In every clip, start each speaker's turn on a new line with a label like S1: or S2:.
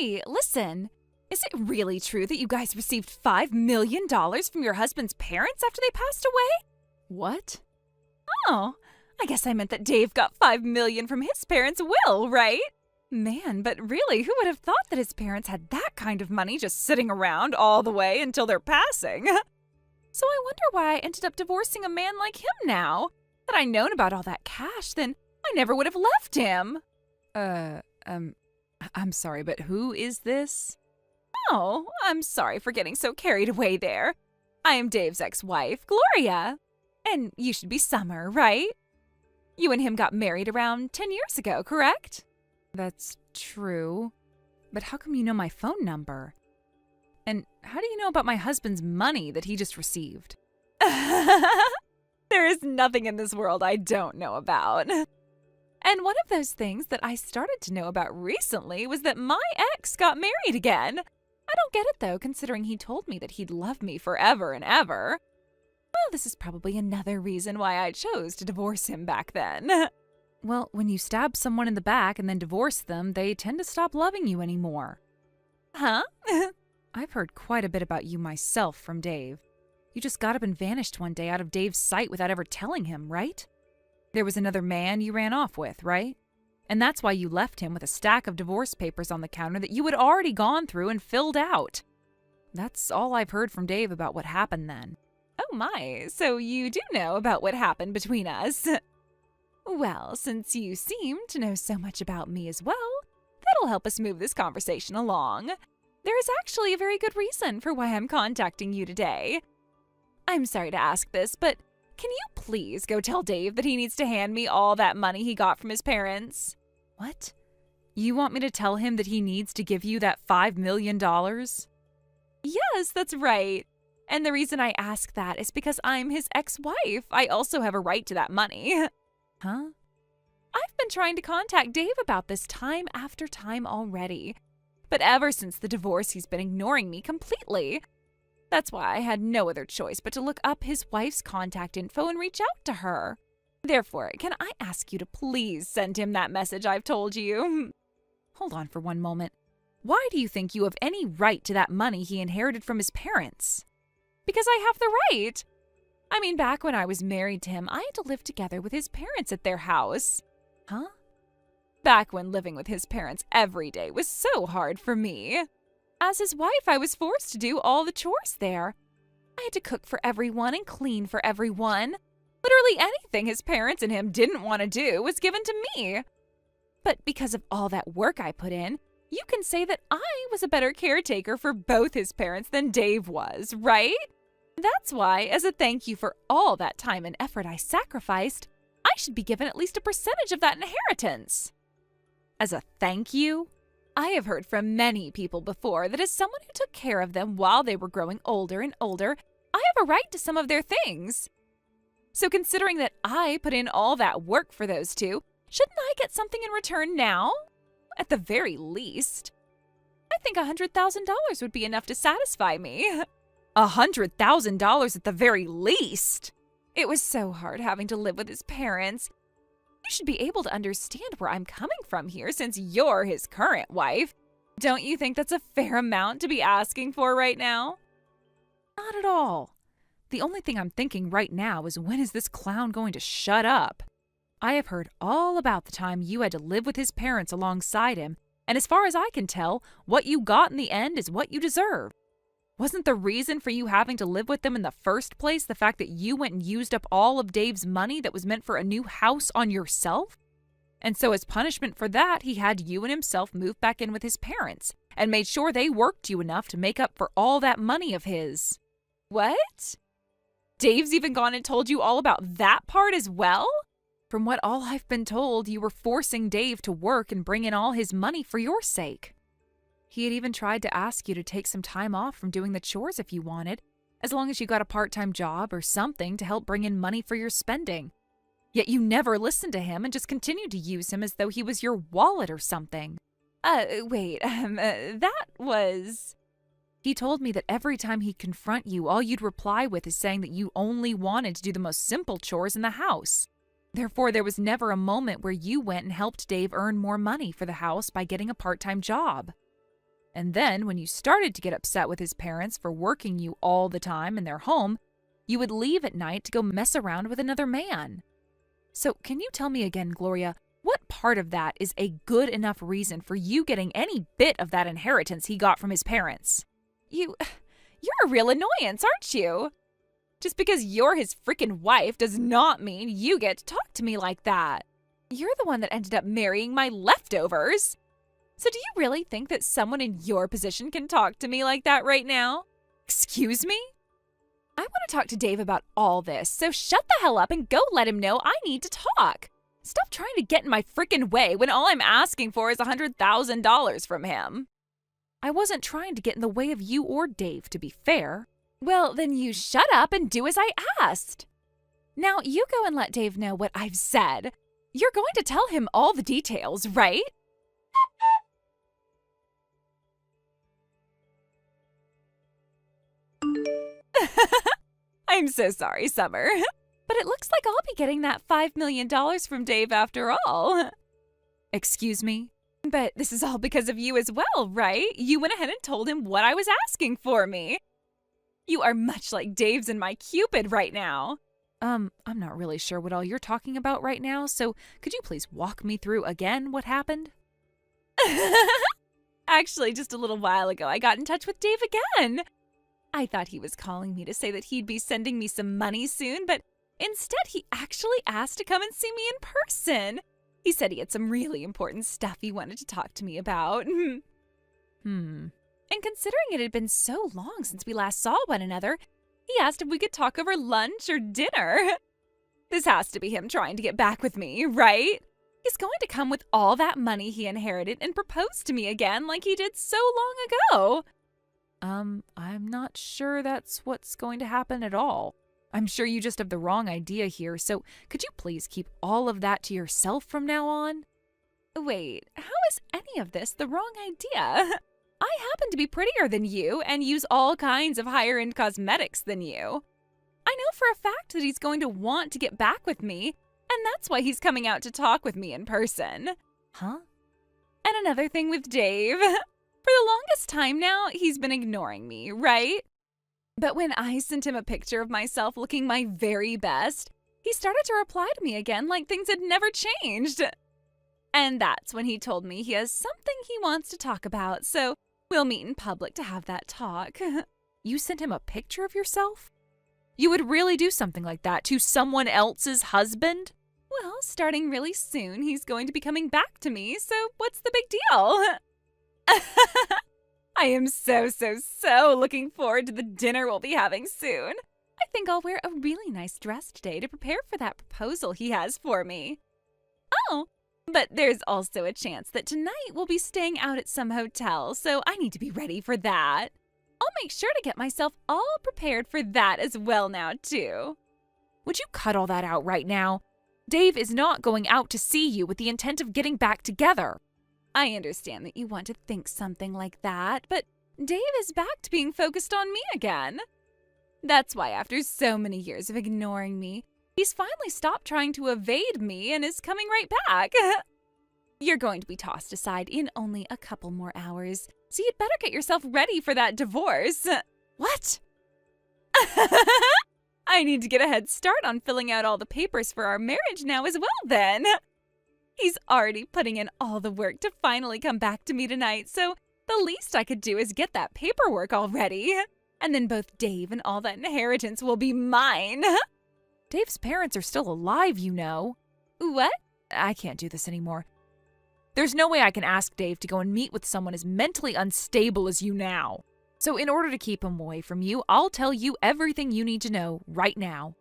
S1: Hey, listen. Is it really true that you guys received $5 million from your husband's parents after they passed away?
S2: What?
S1: Oh, I guess I meant that Dave got $5 million from his parents' will, right? Man, but really, who would have thought that his parents had that kind of money just sitting around all the way until their passing? So I wonder why I ended up divorcing a man like him now. Had I known about all that cash, then I never would have left him.
S2: I'm sorry, but who is this?
S1: Oh, I'm sorry for getting so carried away there. I am Dave's ex-wife, Gloria. And you should be Summer, right? You and him got married around 10 years ago, correct?
S2: That's true. But how come you know my phone number? And how do you know about my husband's money that he just received?
S1: There is nothing in this world I don't know about. And one of those things that I started to know about recently was that my ex got married again. I don't get it though, considering he told me that he'd love me forever and ever. Well, this is probably another reason why I chose to divorce him back then.
S2: Well, when you stab someone in the back and then divorce them, they tend to stop loving you anymore.
S1: Huh?
S2: I've heard quite a bit about you myself from Dave. You just got up and vanished one day out of Dave's sight without ever telling him, right? There was another man you ran off with, right? And that's why you left him with a stack of divorce papers on the counter that you had already gone through and filled out. That's all I've heard from Dave about what happened then.
S1: Oh my, so you do know about what happened between us. Well, since you seem to know so much about me as well, that'll help us move this conversation along. There is actually a very good reason for why I'm contacting you today. I'm sorry to ask this, but can you please go tell Dave that he needs to hand me all that money he got from his parents?
S2: What? You want me to tell him that he needs to give you that $5 million?
S1: Yes, that's right. And the reason I ask that is because I'm his ex-wife. I also have a right to that money.
S2: Huh?
S1: I've been trying to contact Dave about this time after time already. But ever since the divorce, he's been ignoring me completely. That's why I had no other choice but to look up his wife's contact info and reach out to her. Therefore, can I ask you to please send him that message I've told you?
S2: Hold on for one moment. Why do you think you have any right to that money he inherited from his parents?
S1: Because I have the right. I mean, back when I was married to him, I had to live together with his parents at their house.
S2: Huh?
S1: Back when living with his parents every day was so hard for me. As his wife, I was forced to do all the chores there. I had to cook for everyone and clean for everyone. Literally anything his parents and him didn't want to do was given to me. But because of all that work I put in, you can say that I was a better caretaker for both his parents than Dave was, right? That's why, as a thank you for all that time and effort I sacrificed, I should be given at least a percentage of that inheritance. As a thank you? I have heard from many people before that as someone who took care of them while they were growing older and older, I have a right to some of their things. So considering that I put in all that work for those two, shouldn't I get something in return now? At the very least. I think $100,000 would be enough to satisfy me.
S2: $100,000 at the very least!
S1: It was so hard having to live with his parents. You should be able to understand where I'm coming from here since you're his current wife. Don't you think that's a fair amount to be asking for right now?
S2: Not at all. The only thing I'm thinking right now is when is this clown going to shut up? I have heard all about the time you had to live with his parents alongside him, and as far as I can tell, what you got in the end is what you deserve. Wasn't the reason for you having to live with them in the first place the fact that you went and used up all of Dave's money that was meant for a new house on yourself? And so as punishment for that, he had you and himself move back in with his parents and made sure they worked you enough to make up for all that money of his.
S1: What? Dave's even gone and told you all about that part as well?
S2: From what all I've been told, you were forcing Dave to work and bring in all his money for your sake. He had even tried to ask you to take some time off from doing the chores if you wanted, as long as you got a part-time job or something to help bring in money for your spending. Yet you never listened to him and just continued to use him as though he was your wallet or something.
S1: That was...
S2: He told me that every time he'd confront you, all you'd reply with is saying that you only wanted to do the most simple chores in the house. Therefore, there was never a moment where you went and helped Dave earn more money for the house by getting a part-time job. And then, when you started to get upset with his parents for working you all the time in their home, you would leave at night to go mess around with another man. So, can you tell me again, Gloria, what part of that is a good enough reason for you getting any bit of that inheritance he got from his parents?
S1: You're a real annoyance, aren't you? Just because you're his freaking wife does not mean you get to talk to me like that. You're the one that ended up marrying my leftovers. So do you really think that someone in your position can talk to me like that right now? Excuse me? I want to talk to Dave about all this, so shut the hell up and go let him know I need to talk. Stop trying to get in my freaking way when all I'm asking for is $100,000 from him.
S2: I wasn't trying to get in the way of you or Dave, to be fair.
S1: Well, then you shut up and do as I asked. Now you go and let Dave know what I've said. You're going to tell him all the details, right? I'm so sorry, Summer. But it looks like I'll be getting that $5 million from Dave after all.
S2: Excuse me?
S1: But this is all because of you as well, right? You went ahead and told him what I was asking for me. You are much like Dave's and my Cupid right now.
S2: I'm not really sure what all you're talking about right now, so could you please walk me through again what happened?
S1: Actually, just a little while ago, I got in touch with Dave again. I thought he was calling me to say that he'd be sending me some money soon, but instead he actually asked to come and see me in person. He said he had some really important stuff he wanted to talk to me about. And considering it had been so long since we last saw one another, he asked if we could talk over lunch or dinner. This has to be him trying to get back with me, right? He's going to come with all that money he inherited and propose to me again like he did so long ago.
S2: I'm not sure that's what's going to happen at all. I'm sure you just have the wrong idea here, so could you please keep all of that to yourself from now on?
S1: Wait, how is any of this the wrong idea? I happen to be prettier than you and use all kinds of higher-end cosmetics than you. I know for a fact that he's going to want to get back with me, and that's why he's coming out to talk with me in person.
S2: Huh?
S1: And another thing with Dave. For the longest time now, he's been ignoring me, right? But when I sent him a picture of myself looking my very best, he started to reply to me again like things had never changed. And that's when he told me he has something he wants to talk about, so we'll meet in public to have that talk.
S2: You sent him a picture of yourself? You would really do something like that to someone else's husband?
S1: Well, starting really soon, he's going to be coming back to me, so what's the big deal? I am so looking forward to the dinner we'll be having soon. I think I'll wear a really nice dress today to prepare for that proposal he has for me. Oh, but there's also a chance that tonight we'll be staying out at some hotel, so I need to be ready for that. I'll make sure to get myself all prepared for that as well now, too.
S2: Would you cut all that out right now? Dave is not going out to see you with the intent of getting back together.
S1: I understand that you want to think something like that, but Dave is back to being focused on me again. That's why after so many years of ignoring me, he's finally stopped trying to evade me and is coming right back. You're going to be tossed aside in only a couple more hours, so you'd better get yourself ready for that divorce.
S2: What?
S1: I need to get a head start on filling out all the papers for our marriage now as well then. He's already putting in all the work to finally come back to me tonight, so the least I could do is get that paperwork already. And then both Dave and all that inheritance will be mine.
S2: Dave's parents are still alive, you know.
S1: What?
S2: I can't do this anymore. There's no way I can ask Dave to go and meet with someone as mentally unstable as you now. So in order to keep him away from you, I'll tell you everything you need to know right now.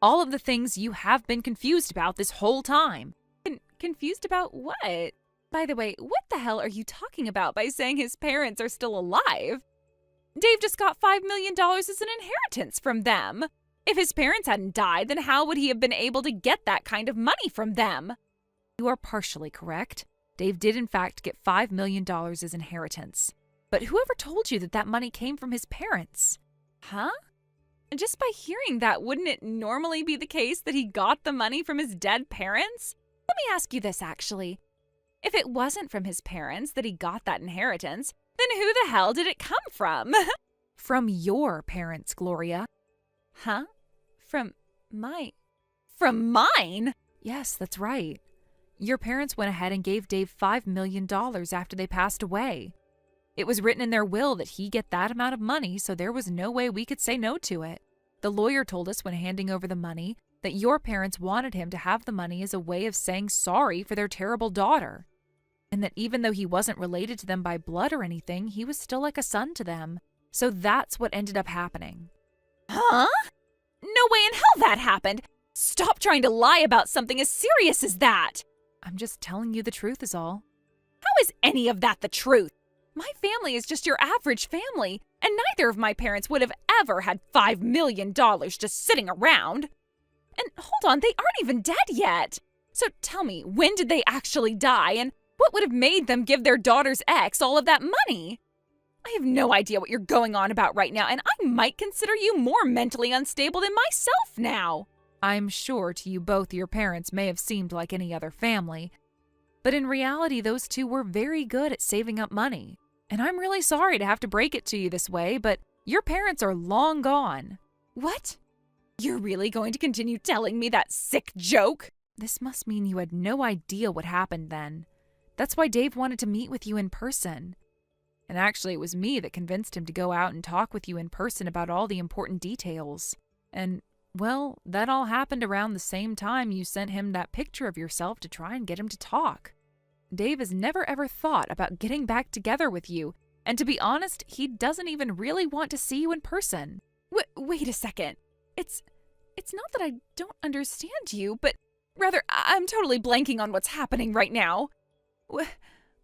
S2: All of the things you have been confused about this whole time.
S1: Confused about what? By the way, what the hell are you talking about by saying his parents are still alive? Dave just got $5 million as an inheritance from them. If his parents hadn't died, then how would he have been able to get that kind of money from them?
S2: You are partially correct. Dave did in fact get $5 million as inheritance. But whoever told you that that money came from his parents?
S1: Huh? Just by hearing that, wouldn't it normally be the case that he got the money from his dead parents? Let me ask you this, actually. If it wasn't from his parents that he got that inheritance, Then who the hell did it come from?
S2: From your parents, Gloria.
S1: Huh? From mine?
S2: Yes, that's right. Your parents went ahead and gave Dave $5 million after they passed away. It was written in their will that he get that amount of money, so there was no way we could say no to it. The lawyer told us when handing over the money that your parents wanted him to have the money as a way of saying sorry for their terrible daughter, and that even though he wasn't related to them by blood or anything, he was still like a son to them. So that's what ended up happening.
S1: Huh? No way in hell that happened! Stop trying to lie about something as serious as that!
S2: I'm just telling you the truth is all.
S1: How is any of that the truth? My family is just your average family, and neither of my parents would have ever had $5 million just sitting around. And hold on, they aren't even dead yet. So tell me, when did they actually die, and what would have made them give their daughter's ex all of that money? I have no idea what you're going on about right now, and I might consider you more mentally unstable than myself now.
S2: I'm sure to you both your parents may have seemed like any other family, but in reality those two were very good at saving up money. And I'm really sorry to have to break it to you this way, but your parents are long gone.
S1: What? You're really going to continue telling me that sick joke?
S2: This must mean you had no idea what happened then. That's why Dave wanted to meet with you in person. And actually, it was me that convinced him to go out and talk with you in person about all the important details. And, well, that all happened around the same time you sent him that picture of yourself to try and get him to talk. Dave has never ever thought about getting back together with you, and to be honest, he doesn't even really want to see you in person.
S1: Wait a second. It's not that I don't understand you, but rather I'm totally blanking on what's happening right now. What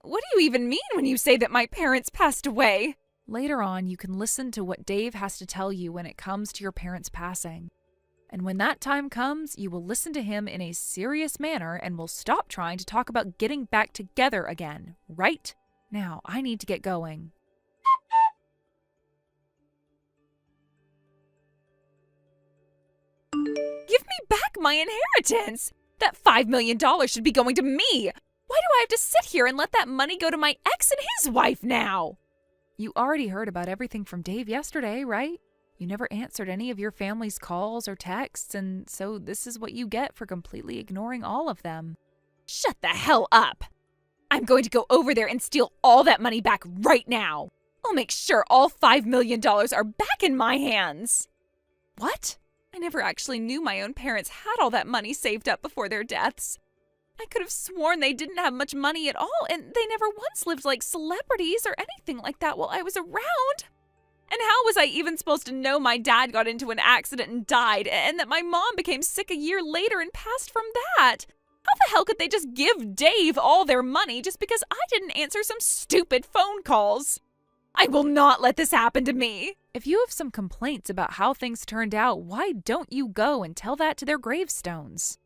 S1: do you even mean when you say that my parents passed away?
S2: Later on, you can listen to what Dave has to tell you when it comes to your parents passing. And when that time comes, you will listen to him in a serious manner and will stop trying to talk about getting back together again, right? Now, I need to get going.
S1: Give me back my inheritance! That $5 million should be going to me! Why do I have to sit here and let that money go to my ex and his wife now?
S2: You already heard about everything from Dave yesterday, right? You never answered any of your family's calls or texts, and so this is what you get for completely ignoring all of them.
S1: Shut the hell up! I'm going to go over there and steal all that money back right now. I'll make sure all $5 million are back in my hands. What? I never actually knew my own parents had all that money saved up before their deaths. I could have sworn they didn't have much money at all, and they never once lived like celebrities or anything like that while I was around. And how was I even supposed to know my dad got into an accident and died, and that my mom became sick a year later and passed from that? How the hell could they just give Dave all their money just because I didn't answer some stupid phone calls? I will not let this happen to me.
S2: If you have some complaints about how things turned out, why don't you go and tell that to their gravestones?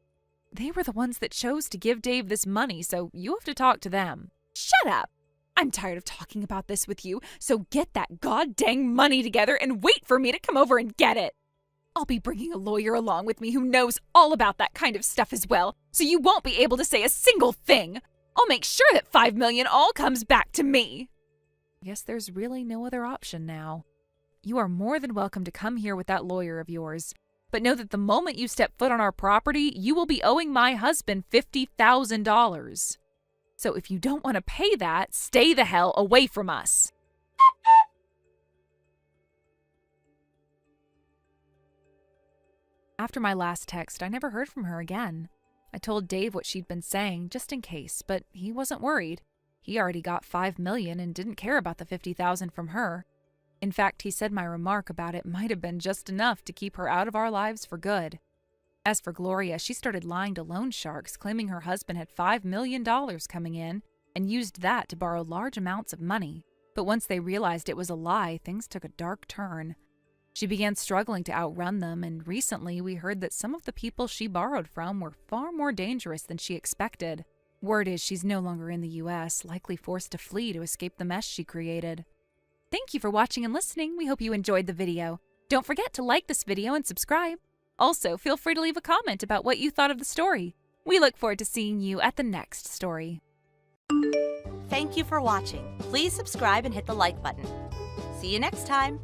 S2: They were the ones that chose to give Dave this money, so you have to talk to them.
S1: Shut up! I'm tired of talking about this with you, so get that god-dang money together and wait for me to come over and get it. I'll be bringing a lawyer along with me who knows all about that kind of stuff as well, so you won't be able to say a single thing. I'll make sure that $5 million all comes back to me.
S2: I guess there's really no other option now. You are more than welcome to come here with that lawyer of yours. But know that the moment you step foot on our property, you will be owing my husband $50,000. So if you don't want to pay that, stay the hell away from us. After my last text, I never heard from her again. I told Dave what she'd been saying, just in case, but he wasn't worried. He already got $5 million and didn't care about the $50,000 from her. In fact, he said my remark about it might have been just enough to keep her out of our lives for good. As for Gloria, she started lying to loan sharks, claiming her husband had $5 million coming in and used that to borrow large amounts of money. But once they realized it was a lie, things took a dark turn. She began struggling to outrun them, and recently we heard that some of the people she borrowed from were far more dangerous than she expected. Word is she's no longer in the U.S., likely forced to flee to escape the mess she created. Thank you for watching and listening. We hope you enjoyed the video. Don't forget to like this video and subscribe. Also, feel free to leave a comment about what you thought of the story. We look forward to seeing you at the next story.
S3: thank you for watching. Please subscribe and hit the like button. See you next time.